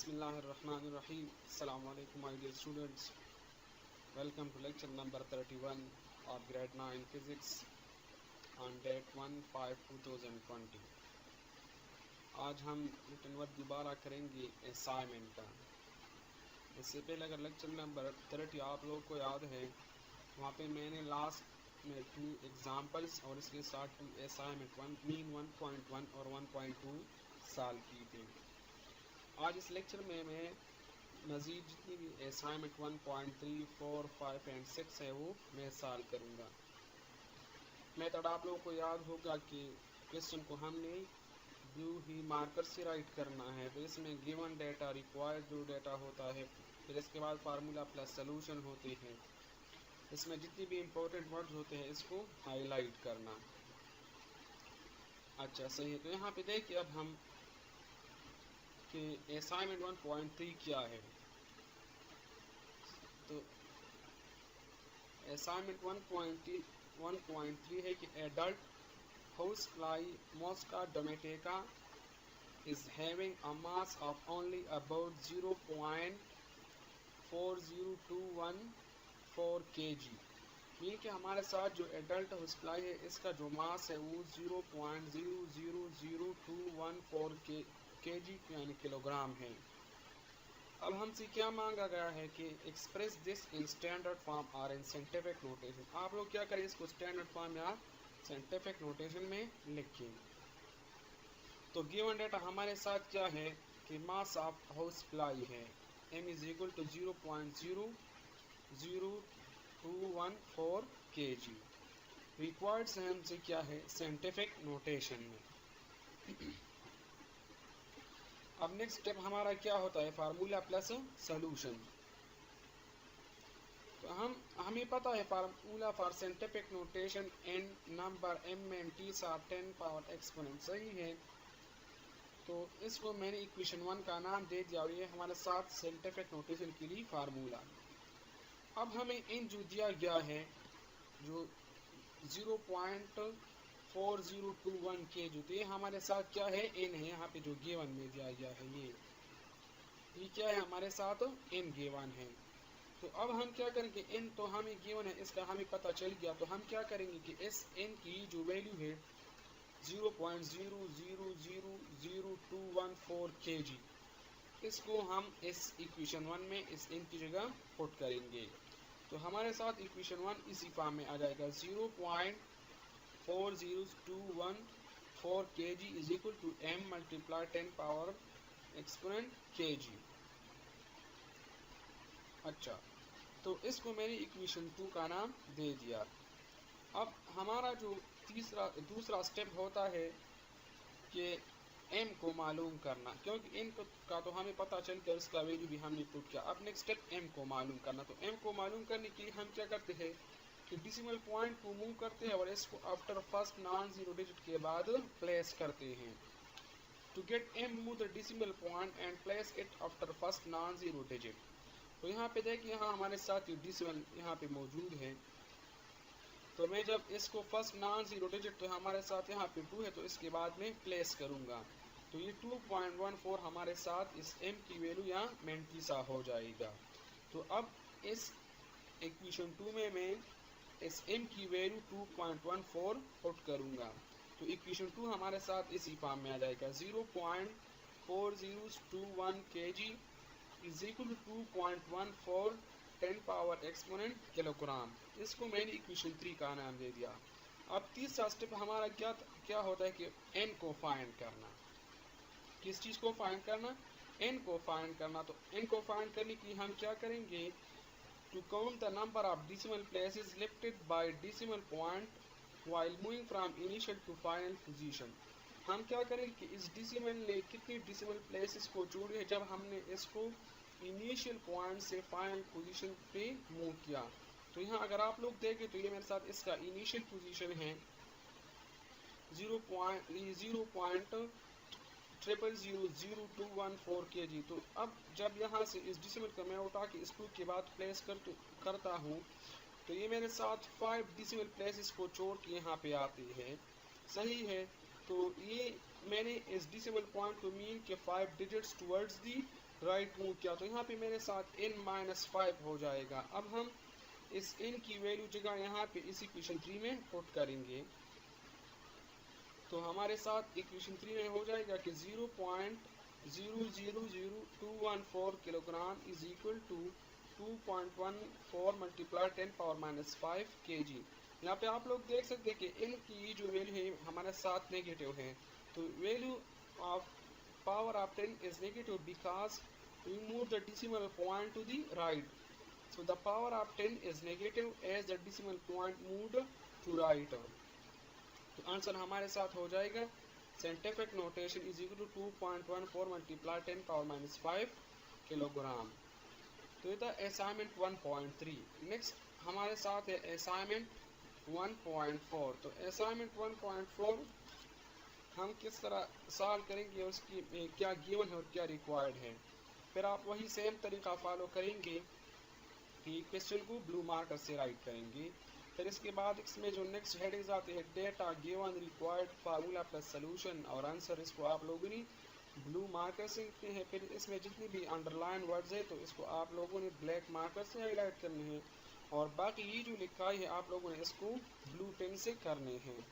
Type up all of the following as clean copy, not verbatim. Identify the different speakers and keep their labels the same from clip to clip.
Speaker 1: Bismillahirrahmanirrahim. Assalamu alaikum my dear students. Welcome to lecture number 31 of grade 9 physics on date 1/5/2020. आज हम written work दोबारा करेंगे assignment का। इससे पहले अगर लेक्चर नंबर 30 आप लोगों को याद है, वहाँ पे मैंने लास्ट में 2 एग्जाम्पल्स और इसके साथ 2 असाइनमेंट 1.1 और 1.2 सॉल्व की थी। आज इस लेक्चर में मैं मज़ीद जितनी भी असाइनमेंट 1.3, 4, 5 एंड 6 है वो मैं सॉल्व करूँगा। मेथड आप लोगों को याद होगा कि क्वेश्चन को हमने ब्लू ही मार्कर से राइट करना है। फिर इसमें गिवन डेटा, रिक्वायर्ड जो डेटा होता है, फिर इसके बाद फार्मूला प्लस सोल्यूशन होते हैं। इसमें जितनी भी इम्पोर्टेंट वर्ड्स होते हैं इसको हाईलाइट करना। अच्छा सही है। तो यहाँ पे देखिए अब हम कि असाइनमेंट 1.3 क्या है। तो असाइनमेंट 1.3 है कि एडल्ट हाउस फ्लाई मॉस्का डोमेटेका is having a mass of only about 0.40214 kg। Mean कि हमारे साथ जो एडल्ट हाउस फ्लाई है इसका जो मास है वो 0.000214 kg यानी किलोग्राम है। अब हमसे क्या मांगा गया है कि express this in standard form और इन साइंटिफिक नोटेशन। आप लोग क्या करें, इसको स्टैंडर्ड फॉर्म या साइंटिफिक नोटेशन में लिखें। तो गिवन डेटा हमारे साथ क्या है कि मास ऑफ हाउस फ्लाई है m is equal to 0.00214 kg। Required से हमसे क्या है साइंटिफिक नोटेशन में। अब नेक्स्ट स्टेप हमारा क्या होता है, फार्मूला प्लस सोल्यूशन। तो हमें पता है formula for scientific notation N number m and t are 10 power exponent, सही है। तो इसको मैंने इक्वेशन 1 का नाम दे दिया और ये हमारे साथ साइंटिफिक नोटेशन के लिए फार्मूला। अब हमें इन जो दिया गया है जो 0.4021 के जो, तो ये हमारे साथ क्या है n है। यहाँ पे जो गिवन में दिया गया है ये क्या है हमारे साथ n गिवन है। तो अब हम क्या करेंगे, n तो हमें गिवन है इसका हमें पता चल गया। तो हम क्या करेंगे कि इस n की जो वैल्यू है 0.000214 kg, इसको हम इस इक्वेशन 1 में इस n की जगह पुट करेंगे। तो हमारे साथ इक्वेशन 1 इसी फॉर्म में आ जाएगा 0.40214 kg is equal to m multiply 10 power exponent kg। अच्छा, तो इसको मैंने इक्वेशन 2 का नाम दे दिया। अब हमारा जो दूसरा स्टेप होता है कि m को मालूम करना, क्योंकि n का तो हमें पता चल गया, इसका वैल्यू भी हमने पुट किया। अब नेक्स्ट स्टेप m को मालूम करना। तो m को मालूम करने के लिए हम क्या करते हैं कि डेसिमल पॉइंट को मूव करते हैं और इसको after first non zero digit के बाद प्लेस करते हैं। To get m move the decimal point and place it after first non zero digit. तो यहाँ पे देखिए, यहाँ हमारे साथ ये डेसिमल यहाँ पे मौजूद है। तो मैं जब इसको फर्स्ट नॉन जीरो डिजिट, तो हमारे साथ यहाँ पे 2 है, तो इसके बाद में प्लेस करूँगा। तो ये 2.14 हमारे साथ इस m की वैल्यू यहाँ मेंटी सा हो जाएगा। तो अब इस इक्वेशन 2 में मैं इस m की वैल्यू 2.14 पुट करूँगा। तो इक्वेशन 2 हमारे साथ इसी फॉर्म में आ जाएगा 0.4021 kg is equal to 2.14 10 power exponent kilogram. इसको मैंने इक्वेशन 3 का नाम दे दिया। अब तीसरा स्टेप हमारा क्या होता है कि n को फाइंड करना। किस चीज़ को फाइंड करना, n को फाइंड करना। तो n को फाइंड करने के लिए हम क्या करेंगे, to count the number of decimal places lifted by decimal point while moving from initial to final position. हम क्या करेंगे कि इस डेसिमल ने कितनी डेसिमल प्लेसेस को जोड़ी है जब हमने इसको इनिशियल पॉइंट से फाइनल पोजीशन पे मूव किया। तो यहाँ अगर आप लोग देखें तो ये मेरे साथ इसका इनिशियल पोजीशन है 0.000214 kg। तो अब जब यहाँ से इस डेसिमल को मैं उठा के इस 2 के बाद प्लेस करता हूँ, तो ये मेरे साथ 5 डेसिमल प्लेसेस को छोड़ के यहाँ पे आती है, सही है। तो ये मैंने इस डिसिमल पॉइंट को मीन के 5 digits towards the right move किया, तो यहाँ पे मेरे साथ n-5 हो जाएगा। अब हम इस n की वैल्यू जगह यहाँ पे इस इक्वेशन 3 में पुट करेंगे, तो हमारे साथ इक्वेशन 3 में हो जाएगा कि 0.000214 kilogram is equal to 2.14 multiply 10⁻⁵ kg। यहाँ पे आप लोग देख सकते हैं कि n की जो वैल्यू है हमारे साथ नेगेटिव है, तो value of power of 10 is negative because we move the decimal point to the right, so the power of 10 is negative as the decimal point moved to right। तो answer हमारे साथ हो जाएगा scientific notation is equal to 2.14 multiply 10⁻⁵ kilogram. तो ये था assignment 1.3। Next हमारे साथ है असाइनमेंट 1.4। तो असाइनमेंट 1.4 हम किस तरह सॉल्व करेंगे, उसकी क्या गिवन है और क्या रिक्वायर्ड है। फिर आप वही सेम तरीका फॉलो करेंगे कि क्वेश्चन को ब्लू मार्कर से राइट करेंगे। फिर इसके बाद इसमें जो नेक्स्ट हेडिंग्स आते हैं data given required formula plus solution और आंसर, इसको आप लोगों ने ब्लू मार्कर से लिखते हैं। फिर इसमें जितनी भी अंडरलाइन वर्ड्स है तो इसको आप लोगों ने ब्लैक मार्कर से हाईलाइट करने हैं, और बाकी ये जो लिखा है आप लोगों ने इसको ब्लू पेन से करने हैं।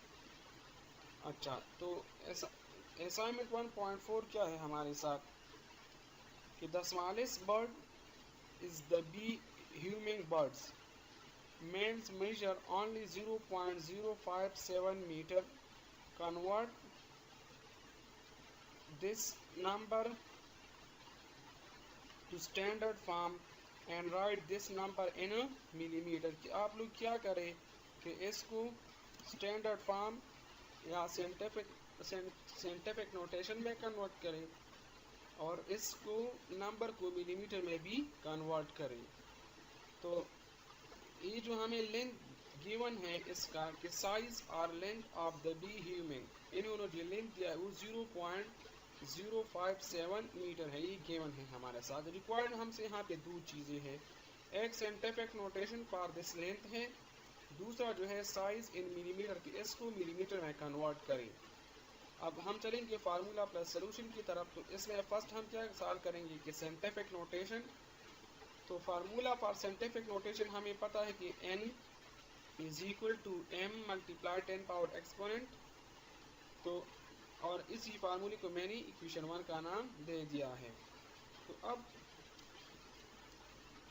Speaker 1: अच्छा, तो असाइनमेंट 1.4 क्या है हमारे साथ कि the smallest bird is the bee humming birds men's measure only 0.057 metre. Convert this number to standard form and write this number in millimetre. कि आप लोग क्या करें कि इसको स्टैंडर्ड फॉर्म या साइंटिफिक नोटेशन में कन्वर्ट करें और इसको नंबर को मिलीमीटर में भी कन्वर्ट करें। तो ये जो हमें लेंथ गिवन है इसका कि साइज और length of the bee humming, इन्होंने जो लेंथ दिया है वो 0.057 मीटर है, ये गिवन है हमारे साथ। रिक्वायर्ड हमसे यहाँ पे दो चीज़ें हैं, एक scientific notation for this length है, दूसरा जो है साइज इन मिलीमीटर की, इसको मिलीमीटर में कन्वर्ट करें। अब हम चलेंगे फार्मूला प्लस सोल्यूशन की तरफ। तो इसमें फर्स्ट हम क्या सॉल्व करेंगे कि साइंटिफिक नोटेशन। तो फार्मूला फॉर साइंटिफिक नोटेशन हमें पता है कि n is equal to m multiply 10 power exponent. तो और इसी फार्मूले को मैंने इक्वेशन 1 का नाम दे दिया है। तो अब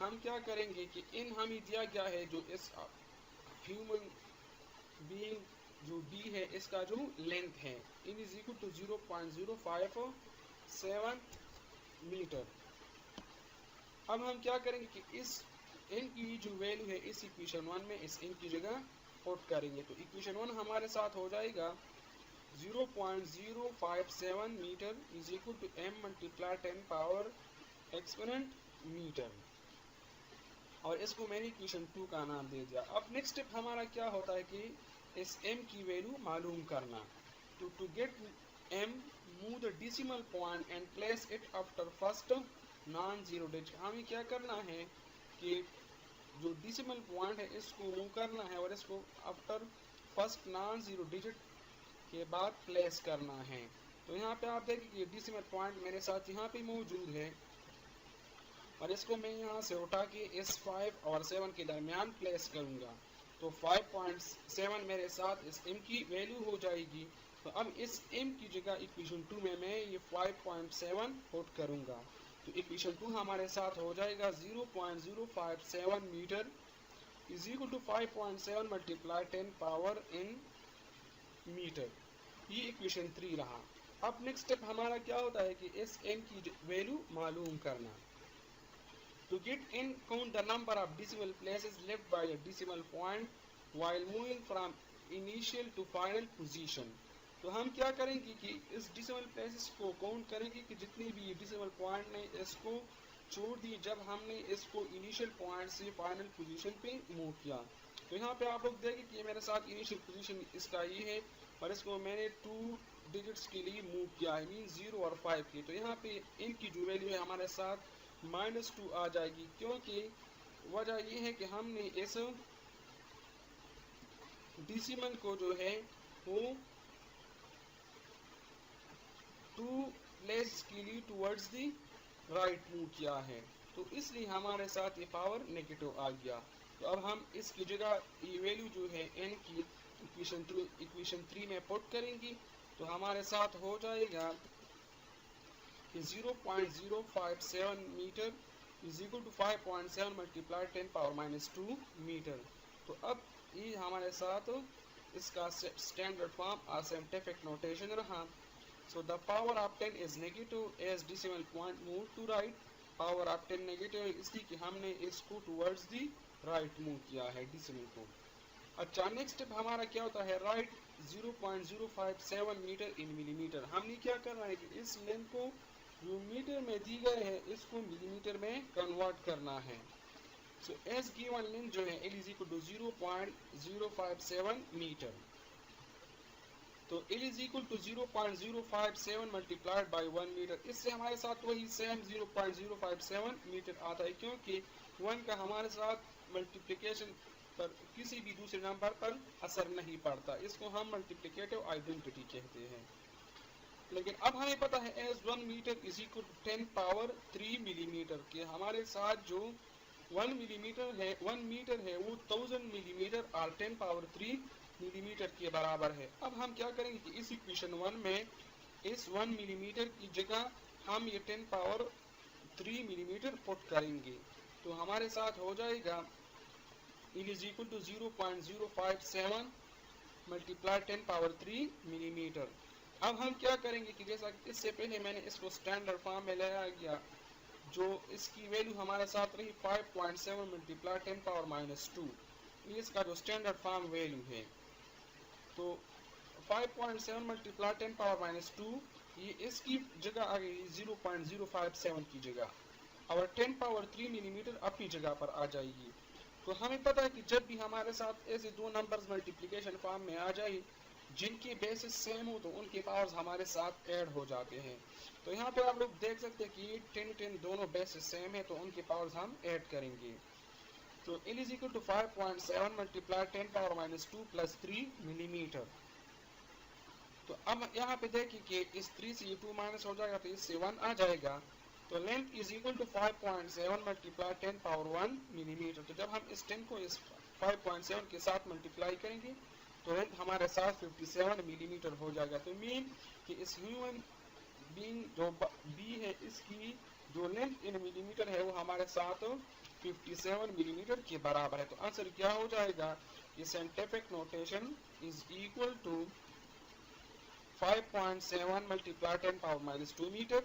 Speaker 1: हम क्या करेंगे कि इन हमें दिया गया है जो इस ह्यूमन बीइंग जो बी है इसका जो लेंथ है इन इज इक्वल टू 0.057 मीटर। अब हम क्या करेंगे कि इस इन की जो वैल्यू है इस इक्वेशन 1 में इस इन की जगह पुट करेंगे। तो इक्वेशन 1 हमारे साथ हो जाएगा 0.057 metre is equal to m multiply 10 power exponent metre, और इसको मैंने इक्वेशन 2 का नाम दे दिया। अब नेक्स्ट स्टेप हमारा क्या होता है कि इस m की वैल्यू मालूम करना। To get m move the decimal point and place it after first non zero digit. हमें क्या करना है कि जो डेसिमल पॉइंट है इसको मूव करना है और इसको after first non zero digit के बाद प्लेस करना है। तो यहाँ पे आप देखिए कि डेसिमल पॉइंट मेरे साथ यहाँ पे मौजूद है और इसको मैं यहाँ से उठा के इस 5 और 7 के दरमियान प्लेस करूँगा। तो 5.7 मेरे साथ इस m की वैल्यू हो जाएगी। तो अब इस m की जगह इक्वेशन 2 में मैं ये 5.7 पुट करूँगा। तो इक्वेशन 2 हमारे साथ हो जाएगा 0.057 metre is equal to 5.7 multiply 10 power in metre. ये इक्वेशन 3 रहा। अब नेक्स्ट स्टेप हमारा क्या होता है कि इस n की वैल्यू मालूम करना। To get n, count the number of decimal places left by a decimal point while moving from initial to final position। तो हम क्या करेंगे कि इस decimal places को काउंट करेंगे कि जितनी भी decimal point ने इसको छोड़ दी जब हमने इसको इनिशियल पॉइंट से फाइनल पोजीशन पे मूव किया। तो यहाँ पे आप लोग देखें कि मेरे साथ इनिशियल पोजीशन इसका ये है और इसको मैंने 2 डिजिट्स के लिए मूव किया है, मीन 0 और 5 की। तो यहाँ पे इनकी जो वैल्यू है हमारे साथ -2 आ जाएगी, क्योंकि वजह ये है कि हमने इस डेसिमल को जो है वो टू लेस स्कीली टूवर्ड्स दी राइट मूव किया है, तो इसलिए हमारे साथ ये पावर नेगेटिव आ गया। तो अब हम इसकी जगह ये वैल्यू जो है n की इक्वेशन 3 में पुट करेंगे, तो हमारे साथ हो जाएगा कि 0.057 metre is equal to 5.7 multiply 10 power minus 2 metre. तो अब ये हमारे साथ इसका स्टैंडर्ड फॉर्म और साइंटिफिक नोटेशन रहा। So the power of 10 is negative as decimal point move to right. Power of 10 negative है इसलिए कि हमने इसको towards the right move किया है decimal को। अच्छा, नेक्स्ट स्टेप हमारा क्या होता है, राइट 0.057 मीटर इन मिलीमीटर। हमने क्या करना है कि इस लेंथ को जो मीटर में दी गए है इसको मिलीमीटर में कन्वर्ट करना है। सो एस गिवन लेंथ जो है L is equal to 0.057 metre. तो L is equal to 0.057 multiplied by 1 metre. इससे हमारे साथ वही सेम 0.057 मीटर आता है, क्योंकि 1 का हमारे साथ मल्टीप्लिकेशन पर किसी भी दूसरे नंबर पर असर नहीं पड़ता, इसको हम मल्टीप्लिकेटिव आइडेंटिटी कहते हैं। लेकिन अब हमें पता है as 1 metre is equal to 10 power 3 millimetre के हमारे साथ जो 1 मीटर है वो 1000 मिलीमीटर और 10 पावर 3 मिलीमीटर के बराबर है। अब हम क्या करेंगे कि इस इक्वेशन 1 में इस 1 मिलीमीटर की जगह हम ये 10 पावर 3 मिलीमीटर पुट करेंगे, तो हमारे साथ हो जाएगा L is equal to 0.057 multiply 10 power 3 millimetre. अब हम क्या करेंगे कि जैसा इससे पहले मैंने इसको स्टैंडर्ड फॉर्म में लाया गया, जो इसकी वैल्यू हमारे साथ रही 5.7 मल्टीप्लाई 10 पावर माइनस 2, इसका जो स्टैंडर्ड फॉर्म वैल्यू है। तो 5.7 मल्टीप्लाई 10 पावर माइनस 2 ये इसकी जगह आ गई 0.057 की जगह, और 10 पावर 3 मिलीमीटर अपनी जगह पर आ जाएगी। तो हमें पता है कि जब भी हमारे साथ ऐसे दो नंबर्स मल्टीप्लिकेशन फॉर्म में आ जाए जिनके बेसिस सेम हो तो उनके पावर्स हमारे साथ ऐड हो जाते हैं। तो यहाँ पे आप लोग देख सकते हैं कि 10 दोनों बेसिस सेम है, तो उनके पावर्स हम ऐड करेंगे। तो L is equal to 5.7 multiply 10 power minus 2 plus 3 millimetre. तो अब यहाँ पे देखिए कि इस 3 से ये 2 माइनस हो जाएगा, तो इससे 1 आ जाएगा। तो length is equal to 5.7 multiply 10 power 1 millimetre. तो जब हम इस 10 को इस 5.7 के साथ मल्टीप्लाई करेंगे तो लेंथ हमारे साथ 57 मिलीमीटर हो जाएगा। तो मीन कि इस ह्यूमन बीइंग जो बी है इसकी जो लेंथ इन मिलीमीटर है वो हमारे साथ 57 मिलीमीटर के बराबर है। तो आंसर क्या हो जाएगा, ये scientific notation is equal to 5.7 multiply 10 power minus 2 metre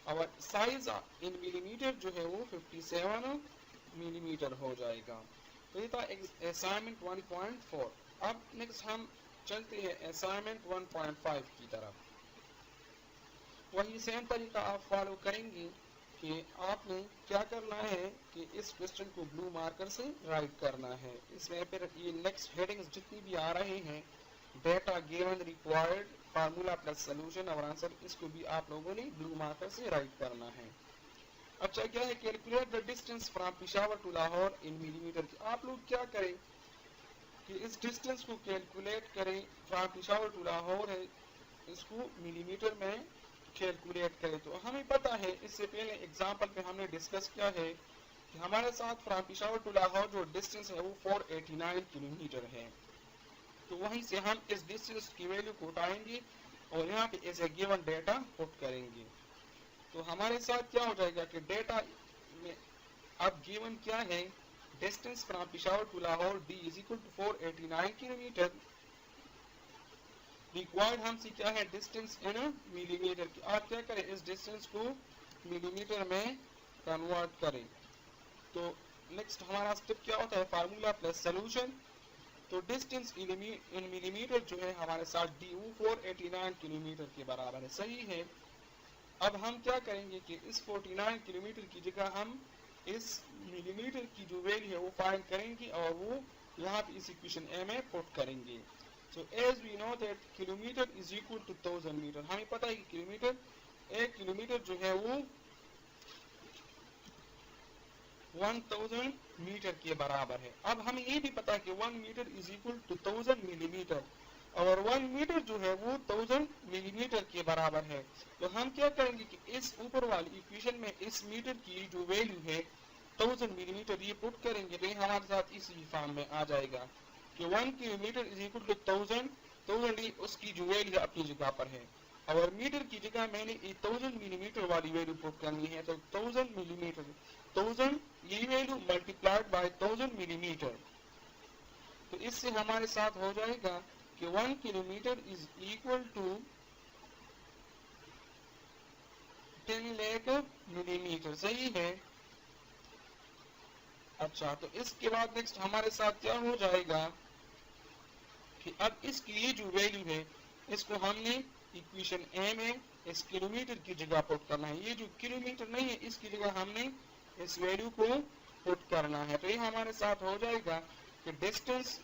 Speaker 1: और साइज इन मिलीमीटर जो है वो 57 मिलीमीटर हो जाएगा। तो ये था असाइनमेंट 1.4। अब नेक्स्ट हम चलते हैं असाइनमेंट 1.5 की तरफ। वही सेम तरीका आप फॉलो करेंगे कि आपने क्या करना है कि इस क्वेश्चन को ब्लू मार्कर से राइट करना है। इसमें फिर ये नेक्स्ट हेडिंग्स जितनी भी आ रहे हैं, data given, required, formula plus solution और आंसर, इसको भी आप लोगों ने ब्लू मार्कर से राइट करना है। अच्छा, क्या है, calculate the distance from Peshawar to Lahore in millimetre. आप लोग क्या करें कि इस डिस्टेंस को कैलकुलेट करें, फ्रॉम पेशावर टू लाहौर है, इसको मिलीमीटर में कैलकुलेट करें। तो हमें पता है, इससे पहले एग्जांपल पे हमने डिस्कस किया है कि हमारे साथ फ्रॉम पेशावर टू लाहौर जो डिस्टेंस है वो 489 किलोमीटर है। तो वहीं से हम इस डिस्टेंस की वैल्यू को उठाएंगे और यहाँ पे as a given data put करेंगे। तो हमारे साथ क्या हो जाएगा कि डेटा में अब गिवन क्या है, distance from Peshawar to Lahore D is equal to 489 kilometre. Required हमसे क्या है, डिस्टेंस इन मिलीमीटर की। आप क्या करें, इस डिस्टेंस को मिलीमीटर में कन्वर्ट करें। तो नेक्स्ट हमारा स्टेप क्या होता है, फार्मूला प्लस सोल्यूशन। तो डिस्टेंस इन मिलीमीटर जो है हमारे साथ डी 489 किलोमीटर के बराबर है, सही है। अब हम क्या करेंगे कि इस 49 किलोमीटर की जगह हम इस मिलीमीटर की जो वैल्यू है वो फाइंड करेंगे और वो यहाँ पे इस इक्वेशन ए में पुट करेंगे। So as we know that kilometre is equal to 1000 metre. हमें पता है कि किलोमीटर, 1 किलोमीटर जो है वो 1000 मीटर के बराबर है। अब हमें ये भी पता है कि 1 metre is equal to 1000 millimetre. और 1 मीटर जो है वो 1000 मिलीमीटर के बराबर है। तो हम क्या करेंगे कि इस ऊपर वाली इक्वेशन में इस मीटर की जो वैल्यू है 1000 मिलीमीटर ये पुट करेंगे तो ये हमारे साथ इसी फॉर्म में आ जाएगा कि 1 किलोमीटर इज इक्वल टू 1000 उसकी जो वैल्यू है अपनी जगह पर है और मीटर की जगह मैंने 1000 मिलीमीटर वाली वैल्यू पुट करनी है। तो 1000 मिलीमीटर 1000 ये वैल्यू मल्टीप्लाइड बाय 1000 मिलीमीटर। तो इससे हमारे साथ हो जाएगा कि 1 kilometre is equal to 10 lakh millimetre. सही है। अच्छा, तो इसके बाद नेक्स्ट हमारे साथ क्या हो जाएगा कि अब इसकी ये जो वैल्यू है इसको हमने इक्वेशन ए में इस किलोमीटर की जगह पुट करना है। ये जो किलोमीटर नहीं है इसकी जगह हमने इस वैल्यू को पुट करना है। तो ये हमारे साथ हो जाएगा कि distance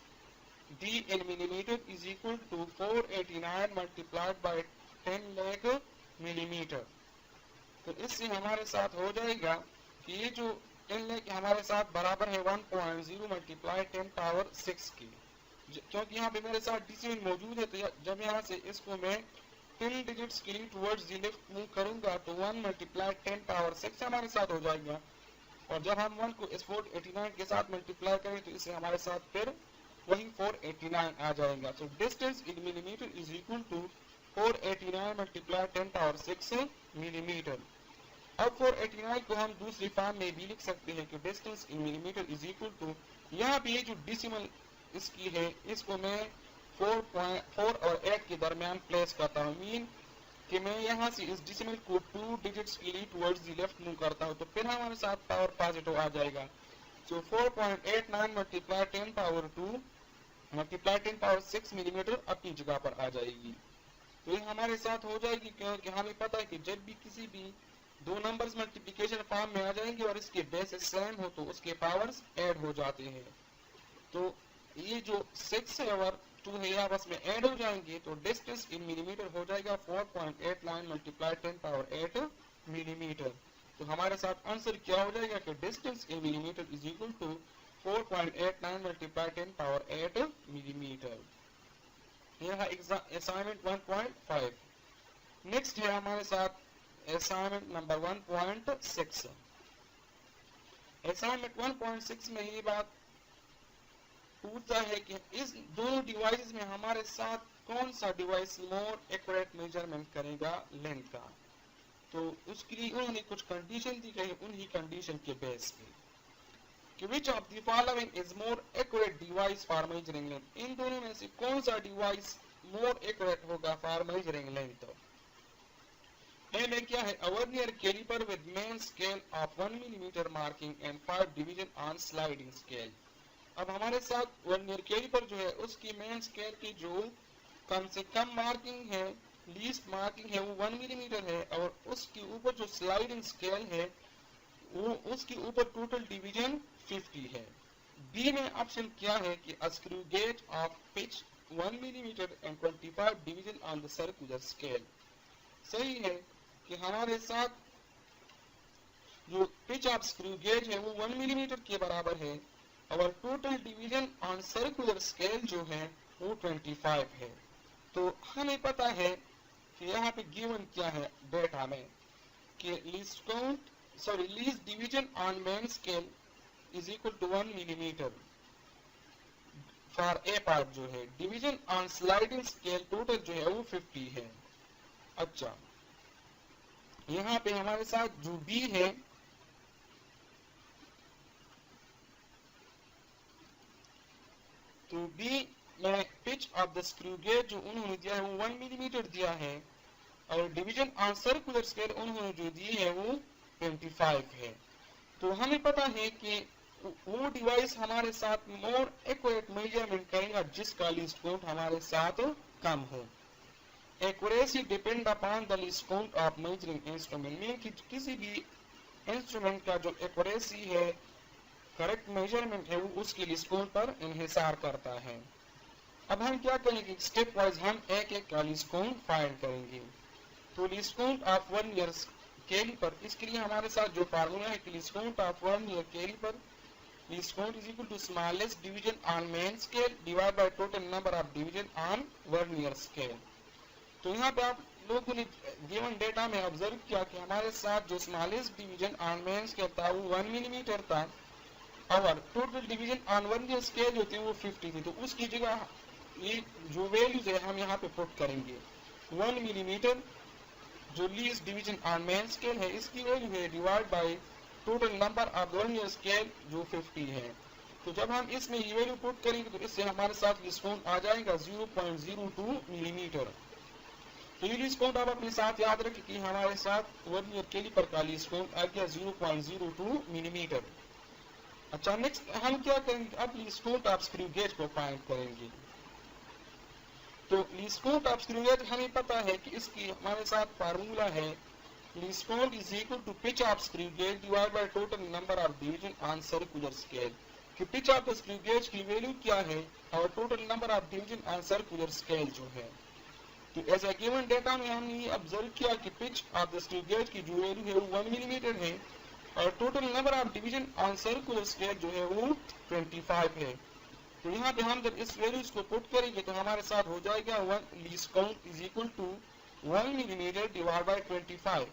Speaker 1: d in millimeter is equal to 489 multiplied by 10 lakh millimetre. तो इससे हमारे साथ हो जाएगा कि ये जो 10 लाख हमारे साथ बराबर है 1.0 मल्टीप्लाई 10 पावर 6 की। क्योंकि यहाँ पे मेरे साथ डिसिमल मौजूद है तो जब यहाँ से इसको मैं 10 डिजिट्स के लिए टुवर्ड्स द लेफ्ट मूव करूंगा तो 1 मल्टीप्लाई 10 पावर 6 हमारे साथ हो जाएगा। और जब हम 1 को इस 489 के साथ मल्टीप्लाई करें तो इससे हमारे साथ फिर वही 489 आ जाएगा। तो distance in millimetre is equal to 489 multiply 10 power 6 millimetre. अब 489 को हम दूसरी फॉर्म में भी लिख सकते हैं कि distance in millimetre is equal to, यहाँ पे ये जो डिसिमल इसकी है इसको मैं 4 और 8 के दरमियान प्लेस करता हूँ। मीन कि मैं यहाँ से इस डिसिमल को 2 डिजिट्स के लिए टुवर्ड्स द लेफ्ट मूव करता हूँ तो फिर हमारे साथ पावर पॉजिटिव आ जाएगा। सो 4.89 multiply 10 power 2 multiply 10 power 6 millimetre अपनी जगह पर आ जाएगी। तो ये हमारे साथ हो जाएगी क्योंकि हमें पता है कि जब भी किसी भी दो नंबर्स मल्टीप्लिकेशन फॉर्म में आ जाएंगे और इसके बेसिस सेम हो तो उसके पावर्स ऐड हो जाते हैं। तो ये जो 6 है और 2 है आपस में ऐड हो जाएंगे तो डिस्टेंस इन मिलीमीटर हो जाएगा 4.89 मल्टीप्लाई 10 पावर 8 मिलीमीटर। तो हमारे साथ आंसर क्या हो जाएगा कि distance in millimetre is equal to 4.89 multiply 10 power 8 millimetre. यह है असाइनमेंट 1.5। नेक्स्ट है हमारे साथ असाइनमेंट नंबर 1.6। असाइनमेंट 1.6 में ये बात पूछता है कि इस दोनों डिवाइस में हमारे साथ कौन सा डिवाइस मोर एक्यूरेट मेजरमेंट करेगा लेंथ का। तो उसके लिए उन्होंने कुछ कंडीशन दी गई, उन्हीं कंडीशन के बेस पे कि which of the following is more accurate device for measuring length. इन दोनों में से कौन सा डिवाइस मोर एक्यूरेट होगा फॉर मेजरिंग लेंथ। ए में क्या है, a vernier calliper with main scale of 1 millimetre marking and 5 division on sliding scale. अब हमारे साथ वर्नियर कैलिपर जो है उसकी मेन स्केल की जो कम से कम मार्किंग है, लीस्ट मार्किंग है वो 1 मिलीमीटर है और उसके ऊपर जो स्लाइडिंग स्केल है वो उसके ऊपर टोटल डिवीजन 50 है। बी में ऑप्शन क्या है कि a screw gauge of pitch 1 millimetre and 25 division on the circular scale. सही है कि हमारे साथ जो पिच ऑफ स्क्रू गेज है वो 1 मिलीमीटर के बराबर है और total division on circular scale जो है वो 25 है। तो हमें पता है कि यहाँ पे गिवन क्या है डेटा में कि least division on main scale is equal to 1 millimetre for a part जो है, division on sliding scale total जो है वो 50 है। अच्छा, यहाँ पे हमारे साथ जो बी है तो बी में pitch of the screw gauge जो उन्होंने दिया है वो 1 मिलीमीटर दिया है और डिवीजन ऑन सर्कुलर स्केल उन्होंने जो दी है वो 25 है। तो हमें पता है कि वो डिवाइस हमारे साथ मोर एक्यूरेट मेजरमेंट करेगा जिसका लीस्ट काउंट हमारे साथ कम हो। Accuracy depend upon the least count of measuring instrument. Mean कि किसी भी इंस्ट्रूमेंट का जो एक्यूरेसी है, करेक्ट मेजरमेंट है, वो उसके लीस्ट काउंट पर इन्हिसार करता है। अब हम क्या करेंगे, स्टेप वाइज हम एक एक का लीस्ट काउंट फाइंड करेंगे। तो least count of vernier caliper, इसके लिए हमारे साथ जो फार्मूला है कि least count of vernier caliper least count is equal to smallest division on main scale divided by total number of division on vernier scale। तो यहाँ पे आप लोगों ने गिवन डेटा में ऑब्जर्व किया कि हमारे साथ जो smallest division on main scale था वो 1 मिलीमीटर था और total division on vernier scale जो थी वो 50 थी। तो उसकी जगह ये जो वैल्यूज है हम यहाँ पे पुट करेंगे 1 मिलीमीटर जो least division on main scale है इसकी वैल्यू है divide by total number of vernier scale जो 50 है। तो जब हम इसमें ये वैल्यू पुट करेंगे तो इससे हमारे साथ लीस्ट काउंट आ जाएगा 0.02 मिलीमीटर। तो ये लीस्ट काउंट आप अपने साथ याद रखें कि हमारे साथ वर्नियर कैलिपर का लीस्ट काउंट आ गया 0.02 मिलीमीटर। अच्छा नेक्स्ट हम क्या करेंगे, अब least count of screw gauge को फाइंड करेंगे। तो least count of screw gauge हमें पता है कि इसकी हमारे साथ फार्मूला है least count is equal to pitch of screw gauge divide by total number of division on circular scale. कि pitch of the screw gauge की वैल्यू क्या है और total number of division on circular scale जो है। तो as a given data में हमने ये ऑब्जर्व किया कि pitch of the screw gauge की जो वैल्यू है वो 1 मिलीमीटर है और total number of division on circular scale जो है वो 25 है। तो यहाँ पे हम जब इस वैल्यूज को पुट करेंगे तो हमारे साथ हो जाएगा least count is equal to 1 millimetre divide by 25।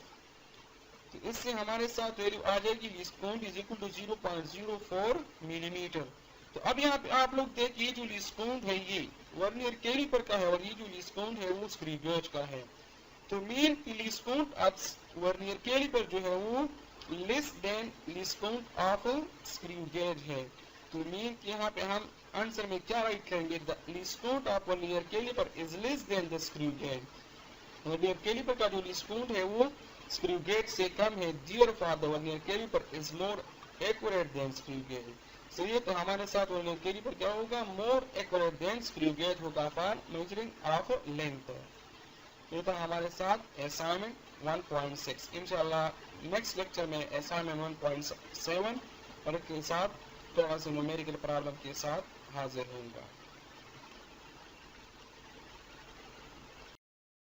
Speaker 1: तो इससे हमारे साथ वैल्यू आ जाएगी least count is equal to 0.04 millimetre. तो अब यहाँ पे आप लोग देखिए जो लीस्ट काउंट है ये वर्नियर कैलिपर का है और ये जो लीस्ट काउंट है वो स्क्रू गेज का है। तो mean least count of vernier caliper जो है वो less than least count of screw gauge है। तो मीन यहाँ पे हम आंसर में क्या राइट करेंगे, the least count of vernier caliper is less than the screw gauge. Vernier caliper का जो लीस्ट काउंट है वो स्क्रू गेज से कम है, therefore the vernier caliper is more accurate than screw gauge. चलिए तो हमारे साथ वर्नियर कैलिपर क्या होगा, more accurate than screw gauge होगा फॉर मेजरिंग ऑफ लेंथ। ये था हमारे साथ असाइनमेंट 1.6। इंशाल्लाह नेक्स्ट लेक्चर में असाइनमेंट 1.7 और के साथ थोड़ा सा न्यूमेरिकल प्रॉब्लम के साथ हाजिर होऊंगा।